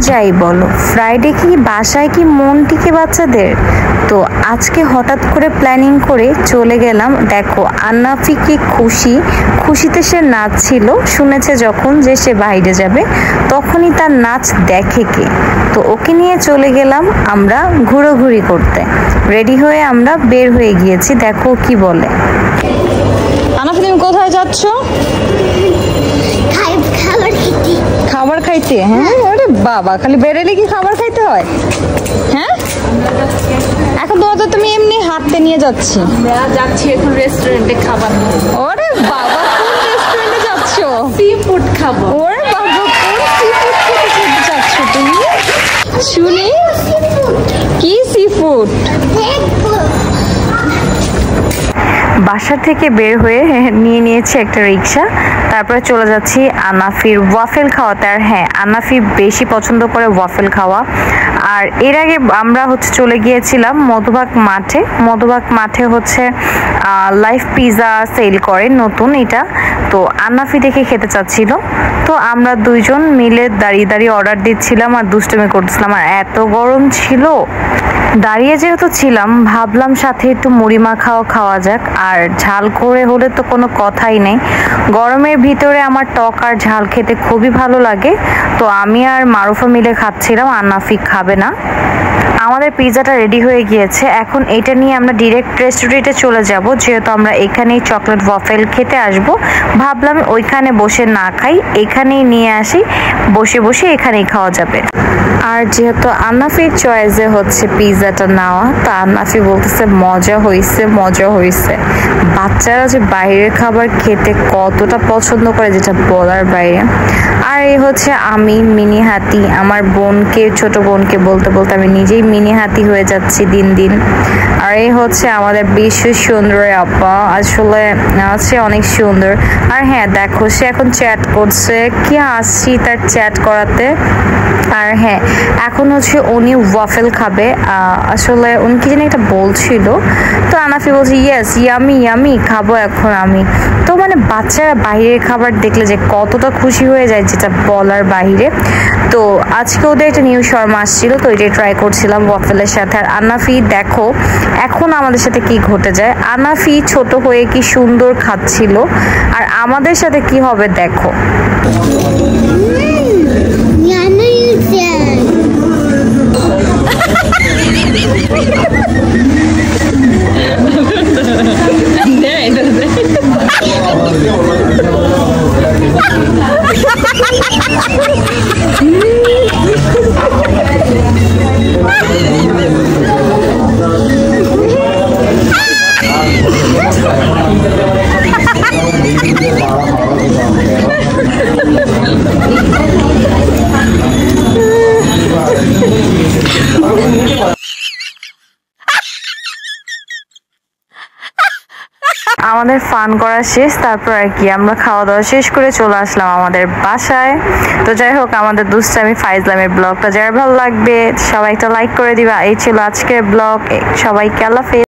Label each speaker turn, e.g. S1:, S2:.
S1: যাই বলো, ফ্রাইডে কি বাসায় কি মন টিকে বাচ্চাদের? তো আজকে হঠাৎ করে প্ল্যানিং করে চলে গেলাম। দেখো আন্নাফি কি খুশিতে সে নাচছিল, শুনেছে যখন যে সে বাইরে যাবে তখনই তার নাচ দেখে কে। তো ওকে নিয়ে চলে গেলাম আমরা ঘোরাঘুরি করতে। রেডি হয়ে আমরা বের হয়ে গিয়েছি, দেখো কি বলে। আন্নাফি তুমি কোথায় যাচ্ছ? খাবার খাইতে? হ্যাঁ, আরে বাবা, খালি বেরোলে কি খাবার খাইতে হয়? হ্যাঁ, এখন তোমাদের তুমি এমনি হাঁটতে নিয়ে যাচ্ছি।
S2: আমরা যাচ্ছি এখন রেস্টুরেন্টে খাবার।
S1: ওরে বাবা, কোন রেস্টুরেন্টে যাচ্ছ?
S2: সি ফুড খাবো।
S1: ওরে বাবা, কোন সি ফুড খেতে যাচ্ছ তুমি? শুনি কি সি ফুড? বাসা থেকে বের হয়ে নিয়ে নিয়েছি একটা রিক্সা, তারপরে চলে যাচ্ছি আন্নাফির ওয়াফেল খাওয়াতে। আর হ্যাঁ, আন্নাফি বেশি পছন্দ করে ওয়াফেল খাওয়া। আর এর আগে আমরা চলে গিয়েছিলাম মধুবাগ মাঠে লাইফ পিজা সেল করে নতুন এটা। তো আন্নাফি দেখে খেতে চাচ্ছিল, তো আমরা দুইজন মিলে দাঁড়িয়ে দাঁড়িয়ে অর্ডার দিচ্ছিলাম আর দুষ্টুমি করতেছিলাম। আর এত গরম ছিল, দাঁড়িয়ে যেহেতু ছিলাম ভাবলাম সাথে একটু মুড়ি মাখাও খাওয়া যাক। আর ঝাল করে হলে তো কোনো কথাই নেই, গরমের ভিতরে আমার টক আর ঝাল খেতে খুবই ভালো লাগে। তো আমি আর মারুফা মিলে খাচ্ছিলাম, আন্নাফি খাবে না। আমাদের পিৎজাটা রেডি হয়ে গিয়েছে, এখন এটা নিয়ে আমরা ডিরেক্ট রেস্টুরেন্টে চলে যাব, যেহেতু আমরা এখানেই চকলেট ওয়াফেল খেতে আসব। ভাবলাম ওইখানে বসে না খাই, এখানেই নিয়ে আসি, বসে বসে এখানেই খাওয়া যাবে। আর যেহেতু আন্নাফির চয়েসে পিৎজাটা নেওয়া, তো আন্নাফি বলতেছে মজা হয়েছে। বাচ্চারা যে বাইরের খাবার খেতে কতটা পছন্দ করে যেটা বলার বাইরে। আর এই আমি মিনি হাতি, আমার ছোট বোনকে বলতে বলতে আমি নিজেই মিনি হাতি হয়ে যাচ্ছি দিন দিন। আর এই আমাদের বিশ্ব সুন্দরী আপা, আসলে অনেক সুন্দর। আর হ্যাঁ দেখো, সে এখন চ্যাট করছে, কি হাসি তার চ্যাট করাতে। আর হ্যাঁ, এখন উনি ওয়াফেল খাবে, আসলে উনি কি জানি একটা বলছিল। তো আনাফি বলছে ইয়েস, ইয়ামি খাবো এখন আমি। তো বাচ্চারা বাইরের খাবার দেখলে যে কতটা খুশি হয়ে যায় যেটা বলার বাইরে। তো আজকে ওদের একটা নিউ শর্মা আসছিল, তো এটাই ট্রাই করছিলাম ওয়াফেলের সাথে। আর আনাফি দেখো এখন আমাদের সাথে কি ঘটে যায়, আনাফি ছোট হয়ে কি সুন্দর খাচ্ছিল, আর আমাদের সাথে কি হবে দেখো। আমাদের ফান করা শেষ, তারপর আর কি আমরা খাওয়া দাওয়া শেষ করে চলে আসলাম আমাদের বাসায়। তো যাই হোক, আমাদের দুষ্টামি ফাইজলামের ব্লগটা যার ভালো লাগবে সবাই একটা লাইক করে দিবা। এই ছিল আজকের ব্লগ, সবাইকে আল্লাহ হাফেজ।